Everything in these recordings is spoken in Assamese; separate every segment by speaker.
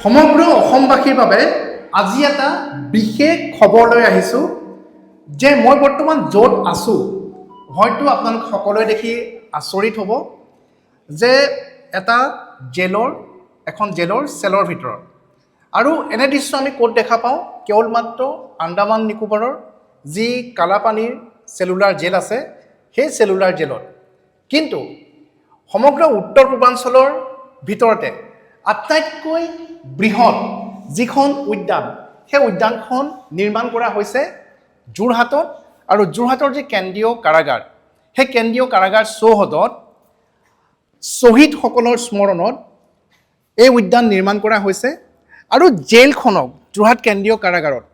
Speaker 1: সমগ্ৰ অসমবাসীৰ বাবে আজি এটা বিশেষ খবৰ লৈ আহিছোঁ যে মই বৰ্তমান য'ত আছোঁ হয়তো আপোনালোক সকলোৱে দেখি আচৰিত হ'ব যে এটা এখন জেলৰ চেলৰ ভিতৰত আৰু এনে দৃশ্য আমি ক'ত দেখা পাওঁ কেৱল মাত্ৰ আন্দামান নিকোবৰৰ যি কালাপানীৰ চেলুলাৰ জেল আছে সেই চেলুলাৰ জেলত কিন্তু সমগ্ৰ উত্তৰ পূৰ্বাঞ্চলৰ ভিতৰতে আটাইতকৈ বৃহৎ যিখন উদ্যান সেই উদ্যানখন নিৰ্মাণ কৰা হৈছে যোৰহাটত আৰু যোৰহাটৰ যি কেন্দ্ৰীয় কাৰাগাৰ সেই কেন্দ্ৰীয় কাৰাগাৰ চৌহদত শ্বহীদসকলৰ স্মৰণত এই উদ্যান নিৰ্মাণ কৰা হৈছে আৰু জেলখনক যোৰহাট কেন্দ্ৰীয় কাৰাগাৰত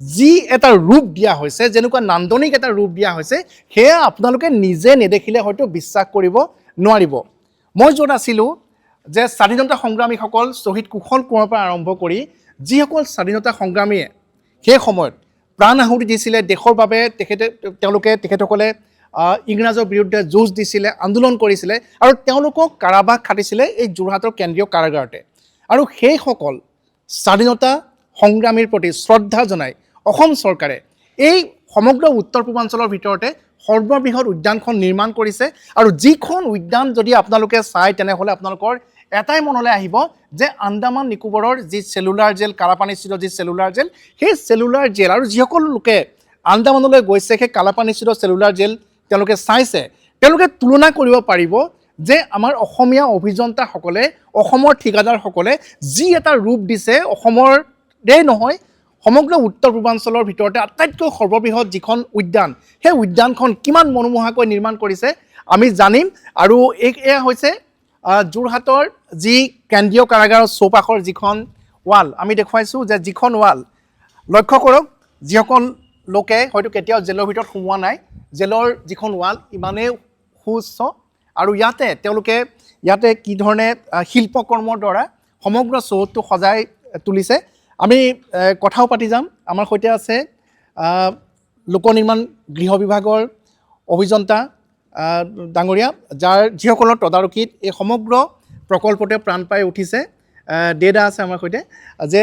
Speaker 1: যি এটা ৰূপ দিয়া হৈছে যেনেকুৱা নান্দনিক এটা ৰূপ দিয়া হৈছে সেয়া আপোনালোকে নিজে নেদেখিলে হয়তো বিশ্বাস কৰিব নোৱাৰিব মই য'ত আছিলোঁ যে স্বাধীনতা সংগ্ৰামীসকল শ্বহীদ কুশল কোঁৱৰৰ পৰা আৰম্ভ কৰি যিসকল স্বাধীনতা সংগ্ৰামীয়ে সেই সময়ত প্ৰাণ আহুতি দিছিলে দেশৰ বাবে তেখেতসকলে ইংৰাজৰ বিৰুদ্ধে যুঁজ দিছিলে আন্দোলন কৰিছিলে আৰু তেওঁলোকক কাৰাবাস খাটিছিলে এই যোৰহাটৰ কেন্দ্ৰীয় কাৰাগাৰতে আৰু সেইসকল স্বাধীনতা সংগ্ৰামীৰ প্ৰতি শ্ৰদ্ধা জনাই অসম চৰকাৰে এই সমগ্ৰ উত্তৰ পূৰ্বাঞ্চলৰ ভিতৰতে সৰ্ববৃহৎ উদ্যানখন নিৰ্মাণ কৰিছে আৰু যিখন উদ্যান যদি আপোনালোকে চায় তেনেহ'লে আপোনালোকৰ এটাই মনলৈ আহিব যে আন্দামান নিকোবৰৰ যি চেলুলাৰ জেল কালাপানীস্থিত যি চেলুলাৰ জেল সেই চেলুলাৰ জেল আৰু যিসকল লোকে আন্দামানলৈ গৈছে সেই কালাপানীস্থিত চেলুলাৰ জেল তেওঁলোকে চাইছে তেওঁলোকে তুলনা কৰিব পাৰিব যে আমাৰ অসমীয়া অভিযন্তাসকলে অসমৰ ঠিকাদাৰসকলে যি এটা ৰূপ দিছে অসমৰেই নহয় সমগ্ৰ উত্তৰ পূৰ্বাঞ্চলৰ ভিতৰতে আটাইতকৈ সৰ্ববৃহৎ যিখন উদ্যান সেই উদ্যানখন কিমান মনোমোহাকৈ নিৰ্মাণ কৰিছে আমি জানিম আৰু এয়া হৈছে যোৰহাটৰ যি কেন্দ্ৰীয় কাৰাগাৰৰ চৌপাশৰ যিখন ৱাল আমি দেখুৱাইছোঁ যে যিখন ৱাল লক্ষ্য কৰক যিসকল লোকে হয়তো কেতিয়াও জেলৰ ভিতৰত সোমোৱা নাই জেলৰ যিখন ৱাল ইমানেই সুউচ্চ আৰু ইয়াতে কি ধৰণে শিল্পকৰ্মৰ দ্বাৰা সমগ্ৰ চৌহদটো সজাই তুলিছে আমি কথাও পাতি যাম আমাৰ সৈতে আছে লোক নিৰ্মাণ গৃহ বিভাগৰ অভিযন্তা ডাঙৰীয়া যিসকলৰ তদাৰকীত এই সমগ্ৰ প্ৰকল্পতে প্ৰাণ পাই উঠিছে দেদা আছে আমাৰ সৈতে যে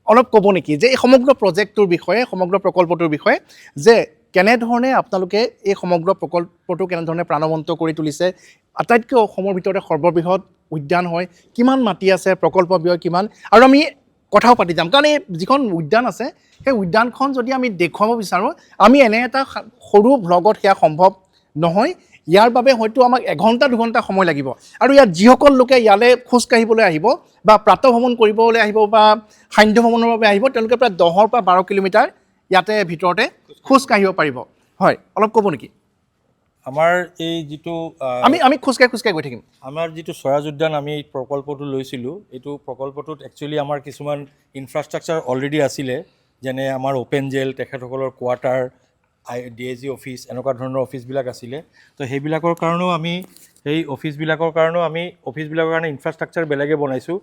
Speaker 1: অলপ ক'ব নেকি যে এই সমগ্ৰ প্ৰজেক্টটোৰ বিষয়ে সমগ্ৰ প্ৰকল্পটোৰ বিষয়ে যে কেনেধৰণে আপোনালোকে এই সমগ্ৰ প্ৰকল্পটো কেনেধৰণে প্ৰাণৱন্ত কৰি তুলিছে আটাইতকৈ অসমৰ ভিতৰতে সৰ্ববৃহৎ উদ্যান হয় কিমান মাটি আছে প্ৰকল্প ব্যয় কিমান আৰু আমি কথাও পাতি যাম কাৰণ এই যিখন উদ্যান আছে সেই উদ্যানখন যদি আমি দেখুৱাব বিচাৰোঁ আমি এনে এটা সৰু ভ্লগত সেয়া সম্ভৱ নহয় ইয়াৰ বাবে হয়তো আমাক 1-2 ঘণ্টা সময় লাগিব আৰু ইয়াত যিসকল লোকে ইয়ালৈ খোজকাঢ়িবলৈ আহিব বা প্ৰাতঃভ্ৰমণ কৰিবলৈ আহিব বা সান্ধ্য ভ্ৰমণৰ বাবে আহিব তেওঁলোকে প্ৰায় 10 পৰা 12 কিলোমিটাৰ ইয়াতে ভিতৰতে খোজকাঢ়িব পাৰিব হয় অলপ ক'ব নেকি
Speaker 2: আমাৰ এই যিটো
Speaker 1: আমি খোজকাঢ়ি গৈ থাকিম
Speaker 2: আমাৰ যিটো স্বৰাজ উদ্যান আমি প্ৰকল্পটো লৈছিলোঁ এইটো প্ৰকল্পটোত একচুৱেলি আমাৰ কিছুমান ইনফ্ৰাষ্ট্ৰাকচাৰ অলৰেডি আছিলে যেনে আমাৰ অ'পেন জেল তেখেতসকলৰ কোৱাৰ্টাৰ DIG অফিচ এনেকুৱা ধৰণৰ অফিচবিলাক আছিলে তো সেইবিলাকৰ কাৰণেও আমি অফিচবিলাকৰ কাৰণে ইনফ্ৰাষ্ট্ৰাকচাৰ বেলেগে বনাইছোঁ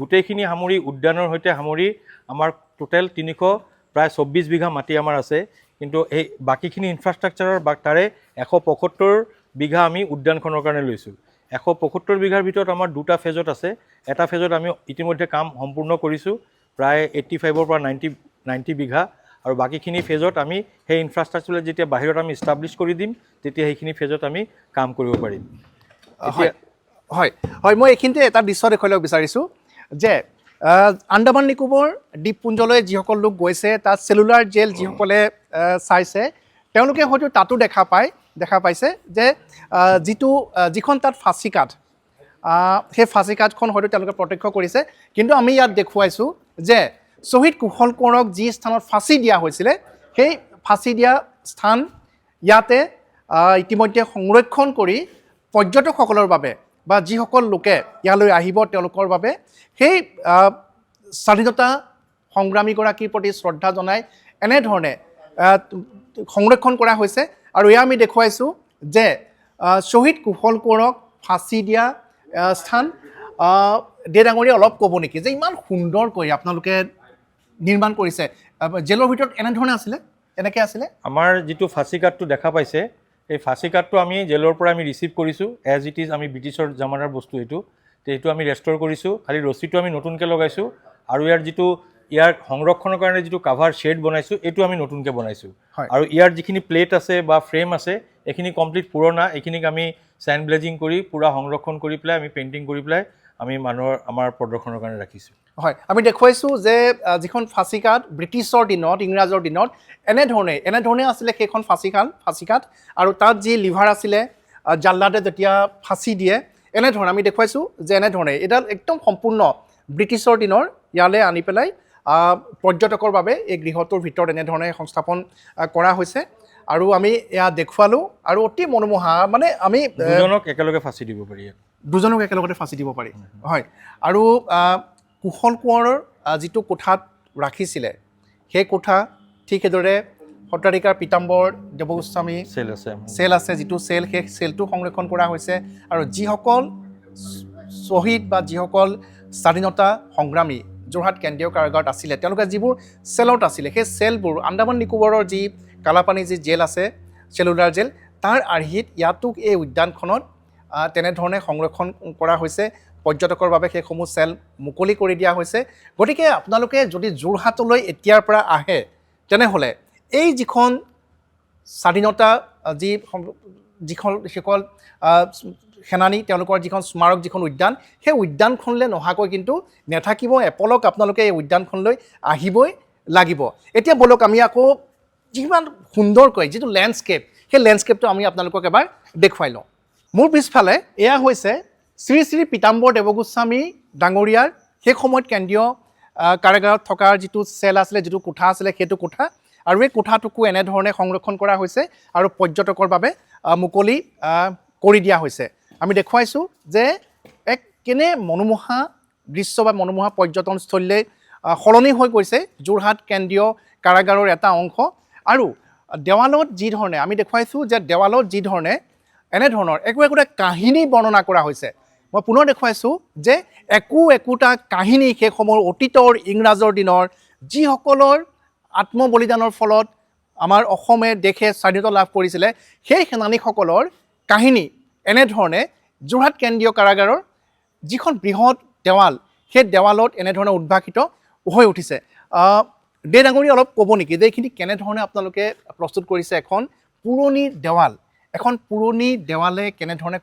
Speaker 2: গোটেইখিনি সামৰি উদ্যানৰ সৈতে সামৰি আমাৰ টোটেল প্ৰায় 24 বিঘা মাটি আমাৰ আছে কিন্তু এই বাকীখিনি ইনফ্ৰাষ্ট্ৰাকচাৰৰ তাৰে 175 বিঘা আমি উদ্যানখনৰ কাৰণে লৈছোঁ 175 বিঘাৰ ভিতৰত আমাৰ 2টা ফেজত আছে এটা ফেজত আমি ইতিমধ্যে কাম সম্পূৰ্ণ কৰিছোঁ প্ৰায় 85 পৰা 90 বিঘা আৰু বাকীখিনি ফেজত আমি সেই ইনফ্ৰাষ্ট্ৰাকচাৰ যেতিয়া বাহিৰত আমি ইষ্টাব্লিছ কৰি দিম তেতিয়া সেইখিনি ফেজত আমি কাম কৰিব পাৰিম
Speaker 1: হয় মই এইখিনিতে এটা দৃশ্য দেখুৱাই ল'ব বিচাৰিছোঁ যে আন্দামান নিকোবৰ দ্বীপপুঞ্জলৈ যিসকল লোক গৈছে তাত চেলুলাৰ জেল যিসকলে চাইছে তেওঁলোকে হয়তো তাতো দেখা পাইছে যে যিখন তাত ফাঁচী কাঠ সেই ফাঁচী কাঠখন হয়তো তেওঁলোকে প্ৰত্যক্ষ কৰিছে কিন্তু আমি ইয়াত দেখুৱাইছোঁ যে শ্বহীদ কুশল কোঁৱৰক যি স্থানত ফাঁচী দিয়া হৈছিলে সেই ফাঁচী দিয়া স্থান ইয়াতে ইতিমধ্যে সংৰক্ষণ কৰি পৰ্যটকসকলৰ বাবে বা যিসকল লোকে ইয়ালৈ আহিব তেওঁলোকৰ বাবে সেই স্বাধীনতা সংগ্ৰামীগৰাকীৰ প্ৰতি শ্ৰদ্ধা জনাই এনেধৰণে সংৰক্ষণ কৰা হৈছে আৰু এয়া আমি দেখুৱাইছোঁ যে শ্বহীদ কুশল কোঁৱৰক ফাঁচী দিয়া স্থান ডাঙৰীয়া অলপ ক'ব নেকি যে ইমান সুন্দৰকৈ আপোনালোকে নিৰ্মাণ কৰিছে জেলৰ ভিতৰত এনেকৈ আছিলে
Speaker 2: আমাৰ যিটো ফাঁচী কাঠটো দেখা পাইছে এই ফাঁচী কাঠটো আমি জেলৰ পৰা আমি ৰিচিভ কৰিছোঁ এজ ইট ইজ আমি ব্ৰিটিছৰ জামানাৰ বস্তু এইটো এইটো আমি ৰেষ্ট'ৰ কৰিছোঁ, খালি ৰছীটো আমি নতুনকৈ লগাইছোঁ আৰু ইয়াৰ সংৰক্ষণৰ কাৰণে যিটো কাভাৰ শ্বেড বনাইছোঁ এইটো আমি নতুনকৈ বনাইছোঁ।
Speaker 1: হয়।
Speaker 2: আৰু ইয়াৰ যিখিনি প্লেট আছে বা ফ্ৰেম আছে এইখিনি কমপ্লিট পুৰণা, এইখিনিক আমি চেণ্ড ব্লেজিং কৰি পূৰা সংৰক্ষণ কৰি পেলাই আমি পেইণ্টিং কৰি পেলাই আমি আমাৰ প্ৰদৰ্শনৰ কাৰণে ৰাখিছোঁ।
Speaker 1: হয়, আমি দেখুৱাইছোঁ যে যিখন ফাঁচীকাঠ ব্ৰিটিছৰ দিনত, ইংৰাজৰ দিনত এনেধৰণে আছিলে সেইখন ফাঁচীকাঠ আৰু তাত যি লিভাৰ আছিলে, জাল্লাদে যেতিয়া ফাঁচি দিয়ে এনেধৰণে আমি দেখুৱাইছোঁ যে এনেধৰণে এডাল একদম সম্পূৰ্ণ ব্ৰিটিছৰ দিনৰ ইয়ালৈ আনি পেলাই পৰ্যটকৰ বাবে এই গৃহটোৰ ভিতৰত এনেধৰণে সংস্থাপন কৰা হৈছে আৰু আমি এয়া দেখুৱালোঁ আৰু অতি মনোমোহা, মানে আমি
Speaker 2: দুজনক একেলগে ফাঁচি দিব পাৰি,
Speaker 1: দুজনক একেলগতে ফাঁচি দিব পাৰি। হয়, আৰু কুশল কোঁৱৰৰ যিটো কোঠাত ৰাখিছিলে সেই কোঠা ঠিক সেইদৰে সত্ৰাধিকাৰ পীতাম্বৰ দেৱগোস্বামী চেল আছে, যিটো চেল সেই চেলটো সংৰক্ষণ কৰা হৈছে আৰু যিসকল শ্বহীদ বা যিসকল স্বাধীনতা সংগ্ৰামী যোৰহাট কেন্দ্ৰীয় কাৰাগাৰত আছিলে তেওঁলোকে যিবোৰ চেলত আছিলে সেই চেলবোৰ আন্দামান নিকোবৰৰ যি কালাপানী যি জেল আছে, চেলুলাৰ জেল, তাৰ আৰ্হিত ইয়াতো এই উদ্যানখনত তেনেধৰণে সংৰক্ষণ কৰা হৈছে। পৰ্যটকৰ বাবে সেইসমূহ চেল মুকলি কৰি দিয়া হৈছে। গতিকে আপোনালোকে যদি যোৰহাটলৈ এতিয়াৰ পৰা আহে তেনেহ'লে এই যিখন স্বাধীনতা যিসকল সেনানী তেওঁলোকৰ যিখন স্মাৰক যিখন উদ্যান, সেই উদ্যানখনলৈ নহাকৈ কিন্তু নেথাকিব। এপলক আপোনালোকে এই উদ্যানখনলৈ আহিবই লাগিব। এতিয়া বলক আমি আকৌ যিমান সুন্দৰকৈ যিটো লেণ্ডস্কেপ, সেই লেণ্ডস্কেপটো আমি আপোনালোকক এবাৰ দেখুৱাই লওঁ। মোৰ পিছফালে এয়া হৈছে শ্ৰী শ্ৰী পীতাম্বৰ দেৱগোস্বামী ডাঙৰীয়াৰ সেই সময়ত কেন্দ্ৰীয় কাৰাগাৰত থকাৰ যিটো চেল আছিলে, যিটো কোঠা আছিলে, সেইটো কোঠা আৰু এই কোঠাটোকো এনেধৰণে সংৰক্ষণ কৰা হৈছে আৰু পৰ্যটকৰ বাবে মুকলি কৰি দিয়া হৈছে। আমি দেখুৱাইছোঁ যে এক কেনে মনোমোহা দৃশ্য বা মনোমোহা পৰ্যটনস্থলীলৈ সলনি হৈ গৈছে যোৰহাট কেন্দ্ৰীয় কাৰাগাৰৰ এটা অংশ। আৰু দেৱালত যি ধৰণে আমি দেখুৱাইছোঁ যে দেৱালত যি ধৰণে এনেধৰণৰ একোটা কাহিনী বৰ্ণনা কৰা হৈছে, মই পুনৰ দেখুৱাইছোঁ যে একোটা কাহিনী সেই সময়ৰ অতীতৰ ইংৰাজৰ দিনৰ যিসকলৰ আত্মবলিদানৰ ফলত আমাৰ অসমে দেশে স্বাধীনতা লাভ কৰিছিলে সেই সেনানীসকলৰ কাহিনী এনেধৰণে যোৰহাট কেন্দ্ৰীয় কাৰাগাৰৰ যিখন বৃহৎ দেৱাল সেই দেৱালত এনেধৰণে উদ্ভাসিত হৈ উঠিছে। দে ডাঙৰীয়া অলপ ক'ব নেকি যে এইখিনি কেনেধৰণে আপোনালোকে প্ৰস্তুত কৰিছে? এখন পুৰণি দেৱালে কেনেধৰণে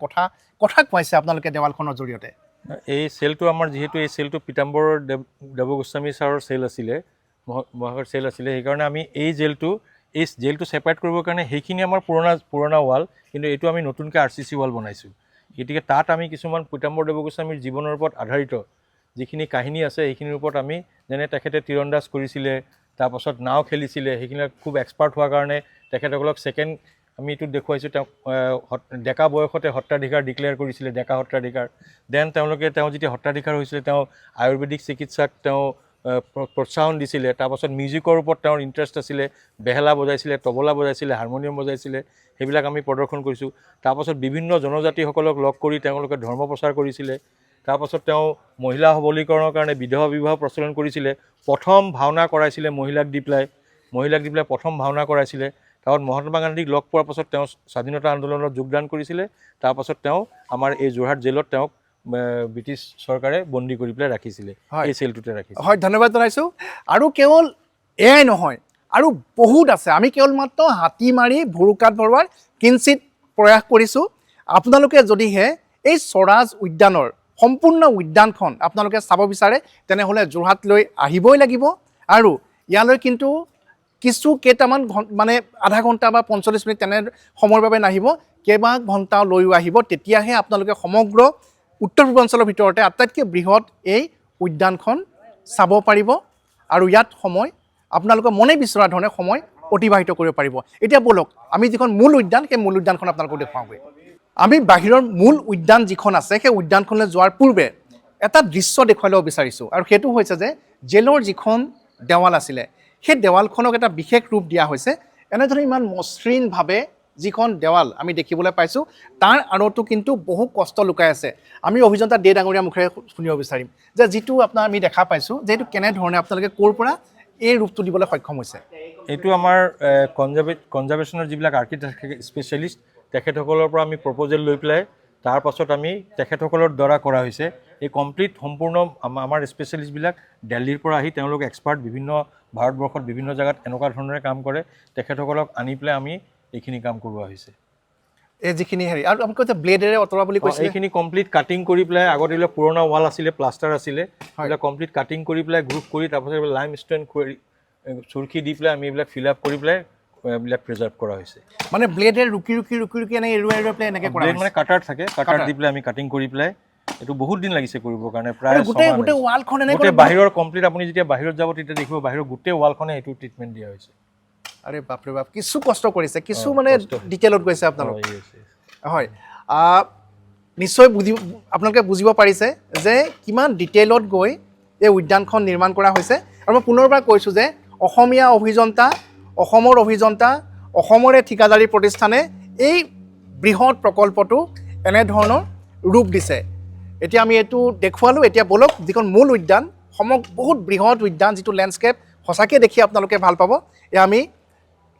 Speaker 1: কথা কোৱাইছে আপোনালোকে দেৱালখনৰ জৰিয়তে?
Speaker 2: এই চেলটো আমাৰ যিহেতু এই চেলটো পীতাম্বৰ দেৱগোস্বামী ছাৰৰ চেল আছিলে, মহাশয়ৰ চেল আছিলে, সেইকাৰণে আমি এই জেলটো ছেপাৰেট কৰিবৰ কাৰণে সেইখিনি আমাৰ পুৰণা ৱাল, কিন্তু এইটো আমি নতুনকৈ RCC ৱাল বনাইছোঁ। গতিকে তাত আমি কিছুমান পীতাম্বৰ দেৱগোস্বামীৰ জীৱনৰ ওপৰত আধাৰিত যিখিনি কাহিনী আছে সেইখিনিৰ ওপৰত আমি, যেনে তেখেতে তীৰন্দাজ কৰিছিলে, তাৰপাছত নাও খেলিছিলে, সেইখিনি খুব এক্সপাৰ্ট হোৱাৰ কাৰণে তেখেতসকলক আমি এইটোত দেখুৱাইছোঁ। তেওঁ ডেকা বয়সতে সত্ৰাধিকাৰ ডিক্লেয়াৰ কৰিছিলে, ডেকা সত্ৰাধিকাৰ। তেওঁ যেতিয়া সত্ৰাধিকাৰ হৈছিলে তেওঁ আয়ুৰ্বেদিক চিকিৎসাক তেওঁ প্ৰোৎসাহন দিছিলে। তাৰপাছত মিউজিকৰ ওপৰত তেওঁৰ ইণ্টাৰেষ্ট আছিলে, বেহেলা বজাইছিলে, তবলা বজাইছিলে, হাৰমনিয়াম বজাইছিলে, সেইবিলাক আমি প্ৰদৰ্শন কৰিছোঁ। তাৰপাছত বিভিন্ন জনজাতিসকলক লগ কৰি তেওঁলোকে ধৰ্ম প্ৰচাৰ কৰিছিলে। তাৰপাছত তেওঁ মহিলা সবলীকৰণৰ কাৰণে বিধৱা বিবাহ প্ৰচলন কৰিছিলে। প্ৰথম ভাওনা কৰাইছিলে মহিলাক দি পেলাই প্ৰথম ভাওনা কৰাইছিলে। তাৰপাছত মহাত্মা গান্ধীক লগ পোৱাৰ পাছত তেওঁ স্বাধীনতা আন্দোলনত যোগদান কৰিছিলে। তাৰপাছত তেওঁ আমাৰ এই যোৰহাট জেলত তেওঁক ব্ৰিটিছ চৰকাৰে বন্দী কৰি পেলাই ৰাখিছিলে, এই চেলটোতে ৰাখিছিলে।
Speaker 1: হয়, ধন্যবাদ জনাইছোঁ। আৰু কেৱল এয়াই নহয়, আৰু বহুত আছে। আমি কেৱল মাত্ৰ হাতী মাৰি ভুৰুকাত ভৰোৱাৰ কিঞ্চিত প্ৰয়াস কৰিছোঁ। আপোনালোকে যদিহে এই স্বৰাজ উদ্যানৰ সম্পূৰ্ণ উদ্যানখন আপোনালোকে চাব বিচাৰে তেনেহ'লে যোৰহাটলৈ আহিবই লাগিব। আৰু ইয়ালৈ কিন্তু কেইটামান মানে আধা ঘণ্টা বা 45 মিনিট তেনে সময়ৰ বাবে নাহিব, কেইবা ঘণ্টা লৈও আহিব। তেতিয়াহে আপোনালোকে সমগ্ৰ উত্তৰ পূৰ্বাঞ্চলৰ ভিতৰতে আটাইতকৈ বৃহৎ এই উদ্যানখন চাব পাৰিব আৰু ইয়াত আপোনালোকে মনে বিচৰা ধৰণে সময় অতিবাহিত কৰিব পাৰিব। এতিয়া বলক আমি যিখন মূল উদ্যান সেই মূল উদ্যানখন আপোনালোকক দেখুৱাওঁগৈ। আমি বাহিৰৰ মূল উদ্যান যিখন আছে সেই উদ্যানখনলৈ যোৱাৰ পূৰ্বে এটা দৃশ্য দেখুৱাই ল'ব বিচাৰিছোঁ, আৰু সেইটো হৈছে যে জেলৰ যিখন দেৱাল আছিলে সেই দেৱালখনক এটা বিশেষ ৰূপ দিয়া হৈছে। এনেধৰণে ইমান মসৃণভাৱে যিখন দেৱাল আমি দেখিবলৈ পাইছোঁ তাৰ আঁৰতো কিন্তু বহু কষ্ট লুকাই আছে। আমি অভিযন্তা দে ডাঙৰীয়া মুখেৰে শুনিব বিচাৰিম যে যিটো আমি দেখা পাইছোঁ যে এইটো কেনেধৰণে আপোনালোকে ক'ৰ পৰা এই ৰূপটো দিবলৈ সক্ষম হৈছে?
Speaker 2: এইটো আমাৰ কনজাৰ্ভেশ্যনৰ যিবিলাক আৰ্কিটেক্ট স্পেচিয়েলিষ্ট তেখেতসকলৰ পৰা আমি প্ৰপ'জেল লৈ পেলাই তাৰ পাছত আমি তেখেতসকলৰ দ্বাৰা কৰা হৈছে এই কমপ্লিট সম্পূৰ্ণ আমাৰ স্পেচিয়েলিষ্টবিলাক দিল্লীৰ পৰা আহি তেওঁলোক এক্সপাৰ্ট বিভিন্ন ভাৰতবৰ্ষত বিভিন্ন জেগাত এনেকুৱা ধৰণৰে কাম কৰে তেখেতসকলক আনি পেলাই আমি এইখিনি কাম কৰোৱা হৈছে
Speaker 1: এই যিখিনি হেৰি আৰু আপুনি কৈছে ব্লেডেৰে অতৰা বুলি কৈছে
Speaker 2: এইখিনি কমপ্লিট কাটিং কৰি পেলাই আগতে এইবিলাক পুৰণা ৱাল আছিলে প্লাষ্টাৰ আছিলে এইবিলাক কমপ্লিট কাটিং কৰি পেলাই গ্ৰুপ কৰি তাৰপাছত লাইম ষ্টোন কৰি চুৰখি দি পেলাই আমি এইবিলাক ফিল আপ কৰি পেলাই এইবিলাক প্ৰিজাৰ্ভ কৰা হৈছে
Speaker 1: মানে ব্লেডেৰে ৰুকি এনেকৈ এৰুৱাই পেলাই এনেকৈ কৰা
Speaker 2: ব্লেড মানে কাটাৰ থাকে কাটাৰ দি পেলাই আমি কাটিং কৰি পেলাই এইটো বহুত দিন লাগিছে কৰিবৰ কাৰণে প্ৰায়
Speaker 1: গোটেই ৱালখন
Speaker 2: গোটেই বাহিৰৰ কমপ্লিট আপুনি যেতিয়া বাহিৰত যাব তেতিয়া দেখিব বাহিৰৰ গোটেই ৱালখনে এইটো ট্ৰিটমেণ্ট দিয়া হৈছে
Speaker 1: আৰে বাপৰে বাপ কিছু কষ্ট কৰিছে কিছু মানে ডিটেইলত গৈছে আপোনালোক হয় নিশ্চয় আপোনালোকে বুজিব পাৰিছে যে কিমান ডিটেইলত গৈ এই উদ্যানখন নিৰ্মাণ কৰা হৈছে আৰু মই পুনৰবাৰ কৈছোঁ যে অসমীয়া অভিযন্তা অসমৰ অভিযন্তা অসমৰে ঠিকাদাৰী প্ৰতিষ্ঠানে এই বৃহৎ প্ৰকল্পটো এনেধৰণৰ ৰূপ দিছে এতিয়া আমি এইটো দেখুৱালোঁ এতিয়া বলক যিখন মূল উদ্যান বহুত বৃহৎ উদ্যান যিটো লেণ্ডস্কেপ সঁচাকৈ দেখি আপোনালোকে ভাল পাব এয়া আমি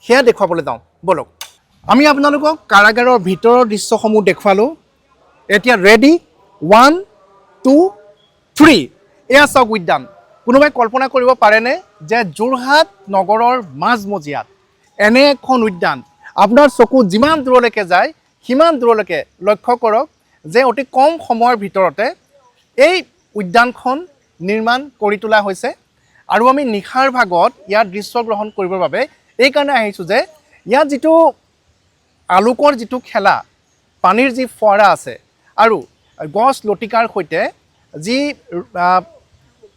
Speaker 1: সেয়া দেখুৱাবলৈ যাওঁ বলক আমি আপোনালোকক কাৰাগাৰৰ ভিতৰৰ দৃশ্যসমূহ দেখুৱালোঁ এতিয়া ৰেডি 1 2 3 এয়া চাওক উদ্যান কোনোবাই কল্পনা কৰিব পাৰেনে যে যোৰহাট নগৰৰ মাজমজিয়াত এনে এখন উদ্যান আপোনাৰ চকু যিমান দূৰলৈকে যায় সিমান দূৰলৈকে লক্ষ্য কৰক যে অতি কম সময়ৰ ভিতৰতে এই উদ্যানখন নিৰ্মাণ কৰি তোলা হৈছে আৰু আমি নিশাৰ ভাগত ইয়াৰ দৃশ্য গ্ৰহণ কৰিবৰ বাবে এইকাৰণে আহিছোঁ যে ইয়াত যিটো আলোকৰ যিটো খেলা পানীৰ যি ফোৱাৰা আছে আৰু গছ লতিকাৰ সৈতে যি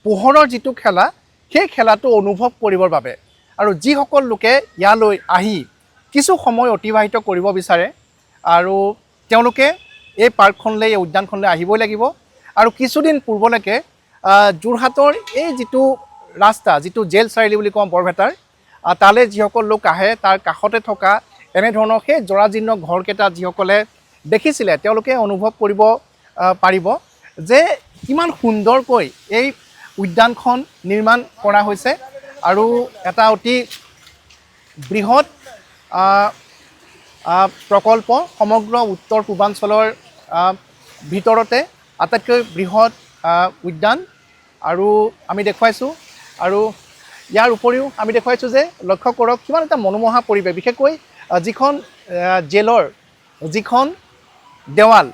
Speaker 1: পোহৰৰ যিটো খেলা সেই খেলাটো অনুভৱ কৰিবৰ বাবে আৰু যিসকল লোকে ইয়ালৈ আহি কিছু সময় অতিবাহিত কৰিব বিচাৰে আৰু তেওঁলোকে এই পাৰ্কখনলৈ এই উদ্যানখনলৈ আহিবই লাগিব আৰু কিছুদিন পূৰ্বলৈকে যোৰহাটৰ এই যিটো ৰাস্তা যিটো জেল চাৰিআলি বুলি কওঁ বৰপেটাৰ তালৈ যিসকল লোক আহে তাৰ কাষতে থকা এনেধৰণৰ সেই জৰাজীৰ্ণ ঘৰকেইটা যিসকলে দেখিছিলে তেওঁলোকে অনুভৱ কৰিব পাৰিব যে কিমান সুন্দৰকৈ এই উদ্যানখন নিৰ্মাণ কৰা হৈছে আৰু এটা অতি বৃহৎ প্ৰকল্প সমগ্ৰ উত্তৰ পূৰ্বাঞ্চলৰ ভিতৰতে আটাইতকৈ বৃহৎ উদ্যান আৰু আমি দেখুৱাইছোঁ আৰু ইয়াৰ উপৰিও আমি দেখুৱাইছোঁ যে লক্ষ্য কৰক কিমান এটা মনোমোহা পৰিৱেশ বিশেষকৈ যিখন জেলৰ যিখন দেৱাল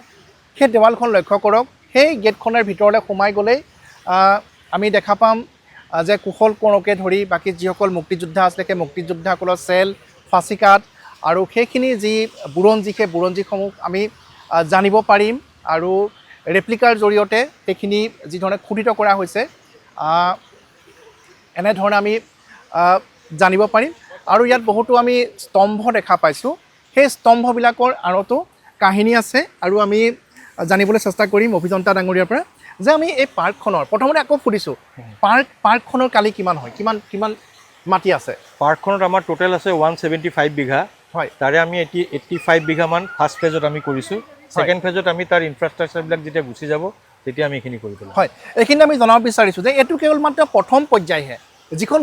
Speaker 1: সেই দেৱালখন লক্ষ্য কৰক সেই গেটখনৰ ভিতৰলৈ সোমাই গ'লেই আমি দেখা পাম যে কুশল কোঁৱৰকে ধৰি বাকী যিসকল মুক্তিযোদ্ধা আছিলে সেই মুক্তিযোদ্ধাসকলৰ চেল ফাঁচিকাঠ আৰু সেইখিনি যি বুৰঞ্জী সেই বুৰঞ্জীসমূহ আমি জানিব পাৰিম আৰু ৰেপ্লিকাৰ জৰিয়তে সেইখিনি যিধৰণে খোদিত কৰা হৈছে এনেধৰণে আমি জানিব পাৰিম আৰু ইয়াত বহুতো আমি স্তম্ভ দেখা পাইছোঁ সেই স্তম্ভবিলাকৰ আঁৰতো কাহিনী আছে আৰু আমি জানিবলৈ চেষ্টা কৰিম অভিযন্তা ডাঙৰীয়াৰ পৰা যে আমি এই পাৰ্কখনৰ প্ৰথমতে আকৌ সুধিছোঁ পাৰ্কখনৰ কালি কিমান হয় কিমান মাটি আছে
Speaker 2: পাৰ্কখনত আমাৰ টোটেল আছে 175 বিঘা
Speaker 1: হয়
Speaker 2: তাৰে আমি 85 বিঘামান ফাৰ্ষ্ট ফেজত আমি কৰিছোঁ ছেকেণ্ড ফেজত আমি তাৰ ইনফ্ৰাষ্ট্ৰাকচাৰবিলাক যেতিয়া গুচি যাব তেতিয়া আমি এইখিনি কৰি পেলাম
Speaker 1: হয় এইখিনি আমি জনাব বিচাৰিছোঁ যে এইটো কেৱল মাত্ৰ প্ৰথম পৰ্যায়হে যিখন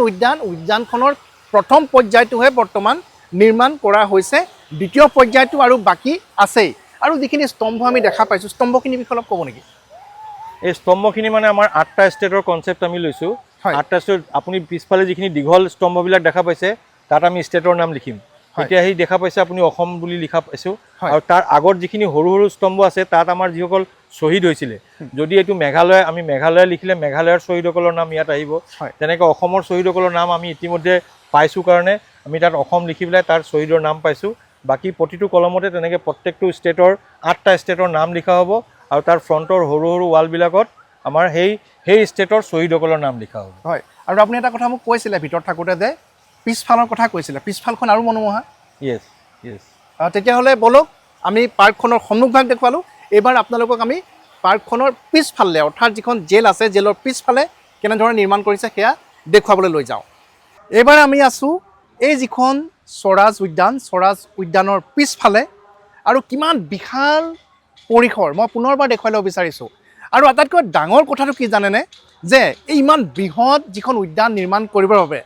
Speaker 1: উদ্যানখনৰ প্ৰথম পৰ্যায়টোহে বৰ্তমান নিৰ্মাণ কৰা হৈছে দ্বিতীয় পৰ্যায়টো আৰু বাকী আছেই আৰু যিখিনি স্তম্ভ আমি দেখা পাইছোঁ স্তম্ভখিনিৰ বিষয়ে অলপ ক'ব নেকি
Speaker 2: এই স্তম্ভখিনি মানে আমাৰ 8টা ষ্টেটৰ কনচেপ্ট আমি লৈছোঁ 8টা ষ্টেট আপুনি পিছফালে যিখিনি দীঘল স্তম্ভবিলাক দেখা পাইছে তাত আমি ষ্টেটৰ নাম লিখিম এতিয়া সেই দেখা পাইছে আপুনি অসম বুলি লিখা পাইছোঁ আৰু তাৰ আগত যিখিনি সৰু সৰু স্তম্ভ আছে তাত আমাৰ যিসকল শ্বহীদ হৈছিলে যদি এইটো মেঘালয় আমি মেঘালয় লিখিলে মেঘালয়ৰ শ্বহীদসকলৰ নাম ইয়াত আহিব তেনেকৈ অসমৰ শ্বহীদসকলৰ নাম আমি ইতিমধ্যে পাইছোঁ কাৰণে আমি তাত অসম লিখি পেলাই তাৰ শ্বহীদৰ নাম পাইছোঁ বাকী প্ৰতিটো কলমতে তেনেকৈ প্ৰত্যেকটো ষ্টেটৰ 8টা ষ্টেটৰ নাম লিখা হ'ব আৰু তাৰ ফ্ৰণ্টৰ সৰু সৰু ৱালবিলাকত আমাৰ সেই ষ্টেটৰ শ্বহীদসকলৰ নাম লিখা হ'ব
Speaker 1: হয় আৰু আপুনি এটা কথা মোক কৈছিলে ভিতৰত থাকোঁতে যে পিছফালৰ কথা কৈছিলে পিছফালখন আৰু মনোমোহা
Speaker 2: য়েছ
Speaker 1: তেতিয়াহ'লে বলক আমি পাৰ্কখনৰ সন্মুখভাগ দেখুৱালোঁ এইবাৰ আপোনালোকক আমি পাৰ্কখনৰ পিছফালে অৰ্থাৎ যিখন জেল আছে জেলৰ পিছফালে কেনেধৰণে নিৰ্মাণ কৰিছে সেয়া দেখুৱাবলৈ লৈ যাওঁ এইবাৰ আমি আছোঁ এই যিখন স্বৰাজ উদ্যানৰ পিছফালে আৰু কিমান বিশাল পৰিসৰ মই পুনৰবাৰ দেখুৱাই ল'ব বিচাৰিছোঁ আৰু আটাইতকৈ ডাঙৰ কথাটো কি জানেনে যে এই ইমান বৃহৎ যিখন উদ্যান নিৰ্মাণ কৰিবৰ বাবে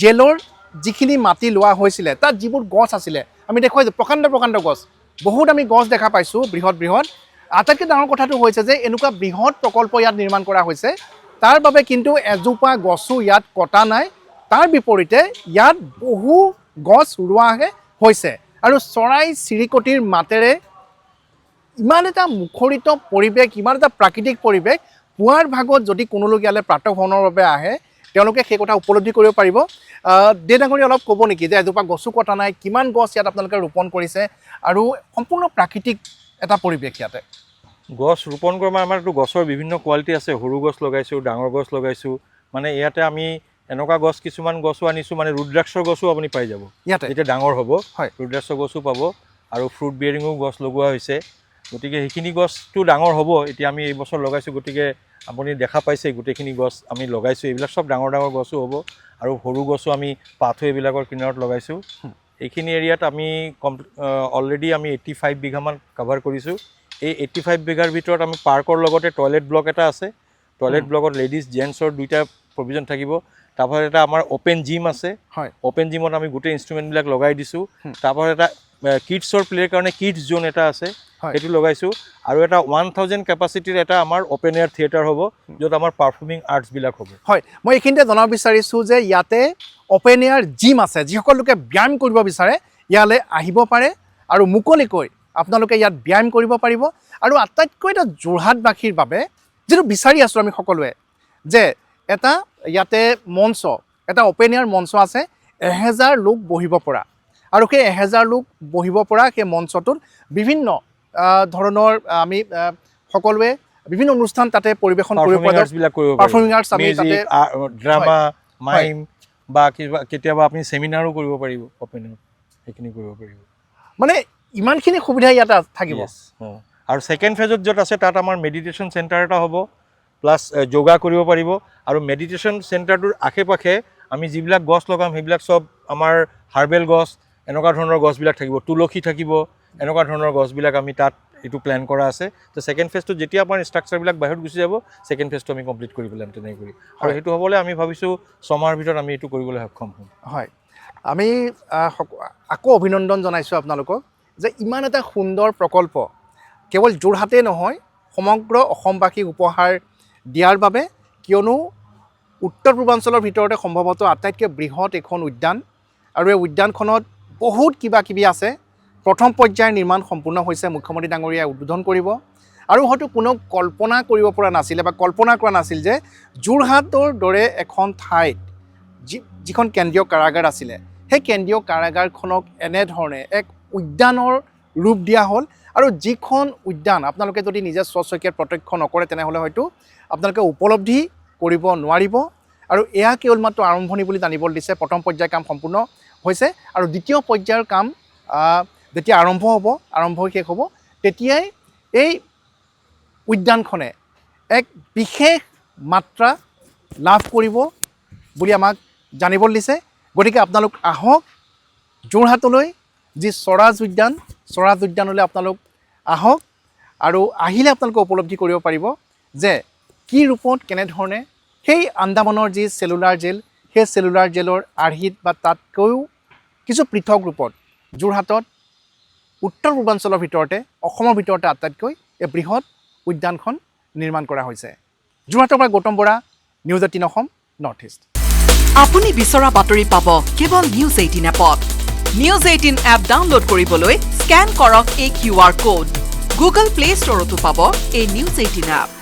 Speaker 1: জেলৰ যিখিনি মাটি লোৱা হৈছিলে তাত যিবোৰ গছ আছিলে আমি দেখুৱাইছোঁ প্ৰকাণ্ড গছ বহুত আমি গছ দেখা পাইছোঁ বৃহৎ আটাইতকৈ ডাঙৰ কথাটো হৈছে যে এনেকুৱা বৃহৎ প্ৰকল্প ইয়াত নিৰ্মাণ কৰা হৈছে তাৰ বাবে কিন্তু এজোপা গছো ইয়াত কটা নাই তাৰ বিপৰীতে ইয়াত বহু গছ ৰোৱাহে হৈছে আৰু চৰাই চিৰিকটিৰ মাতেৰে ইমান এটা মুখৰিত পৰিৱেশ ইমান এটা প্ৰাকৃতিক পৰিৱেশ পুৱাৰ ভাগত যদি কোনো লোক ইয়ালৈ প্ৰাতঃভ্ৰমণৰ বাবে আহে তেওঁলোকে সেই কথা উপলব্ধি কৰিব পাৰিব দে ডাঙৰীয়া অলপ ক'ব নেকি যে এজোপা গছো কটা নাই কিমান গছ ইয়াত আপোনালোকে ৰোপণ কৰিছে আৰু সম্পূৰ্ণ প্ৰাকৃতিক এটা পৰিৱেশ ইয়াতে
Speaker 2: গছ ৰোপণ কৰা আমাৰতো গছৰ বিভিন্ন কোৱালিটি আছে সৰু গছ লগাইছোঁ ডাঙৰ গছ লগাইছোঁ মানে ইয়াতে আমি এনেকুৱা গছ কিছুমান গছো আনিছোঁ মানে ৰুদ্ৰাক্ষৰ গছো আপুনি পাই যাব
Speaker 1: ইয়াতে
Speaker 2: যেতিয়া ডাঙৰ হ'ব
Speaker 1: হয়
Speaker 2: ৰুদ্ৰাক্ষৰ গছো পাব আৰু ফ্ৰুট বিয়েৰিঙো গছ লগোৱা হৈছে গতিকে সেইখিনি গছটো ডাঙৰ হ'ব এতিয়া আমি এই বছৰ লগাইছোঁ গতিকে আপুনি দেখা পাইছে গোটেইখিনি গছ আমি লগাইছোঁ এইবিলাক চব ডাঙৰ ডাঙৰ গছো হ'ব আৰু সৰু গছো আমি পাথো এইবিলাকৰ কিনাৰত লগাইছোঁ এইখিনি এৰিয়াত আমি অলৰেডি আমি 85 বিঘামান কভাৰ কৰিছোঁ এই 85 বিঘাৰ ভিতৰত আমি পাৰ্কৰ লগতে টয়লেট ব্লক এটা আছে টয়লেট ব্লকত লেডিজ জেণ্টছৰ দুইটা প্ৰভিজন থাকিব তাৰপৰা এটা আমাৰ অ'পেন জিম আছে
Speaker 1: হয়
Speaker 2: অ'পেন জিমত আমি গোটেই ইনষ্ট্ৰুমেণ্টবিলাক লগাই দিছোঁ তাৰপৰা এটা কিডছৰ প্লে'ৰ কাৰণে কিডছ জ'ন এটা আছে সেইটো লগাইছোঁ আৰু এটা 1000 কেপাচিটিৰ এটা আমাৰ অ'পেন এয়াৰ থিয়েটাৰ হ'ব য'ত আমাৰ পাৰফৰ্মিং আৰ্টছবিলাক হ'ব
Speaker 1: হয় মই এইখিনিতে জনাব বিচাৰিছোঁ যে ইয়াতে অ'পেন এয়াৰ জিম আছে যিসকল লোকে ব্যায়াম কৰিব বিচাৰে ইয়ালৈ আহিব পাৰে আৰু মুকলিকৈ আপোনালোকে ইয়াত ব্যায়াম কৰিব পাৰিব আৰু আটাইতকৈ এটা যোৰহাটবাসীৰ বাবে যিটো বিচাৰি আছোঁ আমি সকলোৱে যে এটা ইয়াতে মঞ্চ এটা অ'পেন এয়াৰ মঞ্চ আছে 1000 লোক বহিব পৰা আৰু সেই 1000 লোক বহিব পৰা সেই মঞ্চটোত বিভিন্ন ধৰণৰ আমি সকলোৱে বিভিন্ন অনুষ্ঠান তাতে পৰিৱেশন কৰিব পৰা পাৰফৰ্মিং আৰ্টছ আমি তাতে
Speaker 2: ড্ৰামা মাইম বা কেতিয়াবা আপুনি চেমিনাৰো কৰিব পাৰিব অ'পেনত সেইখিনি কৰিব পাৰিব
Speaker 1: মানে ইমানখিনি সুবিধা ইয়াত থাকিব
Speaker 2: আৰু ছেকেণ্ড ফেজত য'ত আছে তাত আমাৰ মেডিটেশ্যন চেণ্টাৰ এটা হ'ব প্লাছ যোগা কৰিব পাৰিব আৰু মেডিটেশ্যন চেণ্টাৰটোৰ আশে পাশে আমি যিবিলাক গছ লগাম সেইবিলাক চব আমাৰ হাৰ্বেল গছ এনেকুৱা ধৰণৰ গছবিলাক থাকিব তুলসী থাকিব এনেকুৱা ধৰণৰ গছবিলাক আমি তাত এইটো প্লেন কৰা আছে তো ছেকেণ্ড ফেজটো যেতিয়া আমাৰ ষ্ট্ৰাকচাৰবিলাক বাহিৰত গুচি যাব ছেকেণ্ড ফেজটো আমি কমপ্লিট কৰি পেলাম তেনেকৈ কৰি আৰু সেইটো হ'বলৈ আমি ভাবিছোঁ ছমাহৰ ভিতৰত আমি এইটো কৰিবলৈ সক্ষম হ'ম
Speaker 1: হয় আমি আকৌ অভিনন্দন জনাইছোঁ আপোনালোকক যে ইমান এটা সুন্দৰ প্ৰকল্প কেৱল যোৰহাটেই নহয় সমগ্ৰ অসমবাসীক উপহাৰ দিয়াৰ বাবে কিয়নো উত্তৰ পূৰ্বাঞ্চলৰ ভিতৰতে সম্ভৱতঃ আটাইতকৈ বৃহৎ এখন উদ্যান আৰু এই উদ্যানখনত বহুত কিবা কিবি আছে প্ৰথম পৰ্যায়ৰ নিৰ্মাণ সম্পূৰ্ণ হৈছে মুখ্যমন্ত্ৰী ডাঙৰীয়াই উদ্বোধন কৰিব আৰু হয়তো কোনো কল্পনা কৰিব পৰা নাছিলে বা কল্পনা কৰা নাছিল যে যোৰহাটৰ দৰে এখন ঠাইত যিখন কেন্দ্ৰীয় কাৰাগাৰ আছিলে সেই কেন্দ্ৰীয় কাৰাগাৰখনক এনেধৰণে এক উদ্যানৰ ৰূপ দিয়া হ'ল আৰু যিখন উদ্যান আপোনালোকে যদি নিজে স্বচক্ষে প্ৰত্যক্ষ নকৰে তেনেহ'লে হয়তো আপোনালোকে উপলব্ধি কৰিব নোৱাৰিব আৰু এয়া কেৱল মাত্ৰ আৰম্ভণি বুলি জানিবলৈ দিছে প্ৰথম পৰ্যায়ৰ কাম সম্পূৰ্ণ হৈছে আৰু দ্বিতীয় পৰ্যায়ৰ কাম যেতিয়া আৰম্ভ হৈ শেষ হ'ব তেতিয়াই এই উদ্যানখনে এক বিশেষ মাত্ৰা লাভ কৰিব বুলি আমাক জানিবলৈ দিছে গতিকে আপোনালোক আহক যোৰহাটলৈ যি স্বৰাজ উদ্যানলৈ আপোনালোক আহক আৰু আহিলে আপোনালোকে উপলব্ধি কৰিব পাৰিব যে কি ৰূপত কেনেধৰণে সেই আন্দামানৰ যি চেলুলাৰ জেল সেই চেলুলাৰ জেলৰ আৰ্হিত বা তাতকৈও কিছু পৃথক ৰূপত যোৰহাটত উত্তৰ পূৰ্বাঞ্চলৰ ভিতৰতে অসমৰ ভিতৰতে আটাইতকৈ এই বৃহৎ উদ্যানখন নিৰ্মাণ কৰা হৈছে যোৰহাটৰ পৰা Gautam Bora news 18 Assam north east
Speaker 3: আপুনি বিচৰা বাতৰি পাব কেৱল নিউজ 18 এপত নিউজ 18 এপ ডাউনলোড কৰিবলৈ স্কেন কৰক এই QR কোড গুগল প্লে ষ্টৰতো পাব এই নিউজ 18 এপ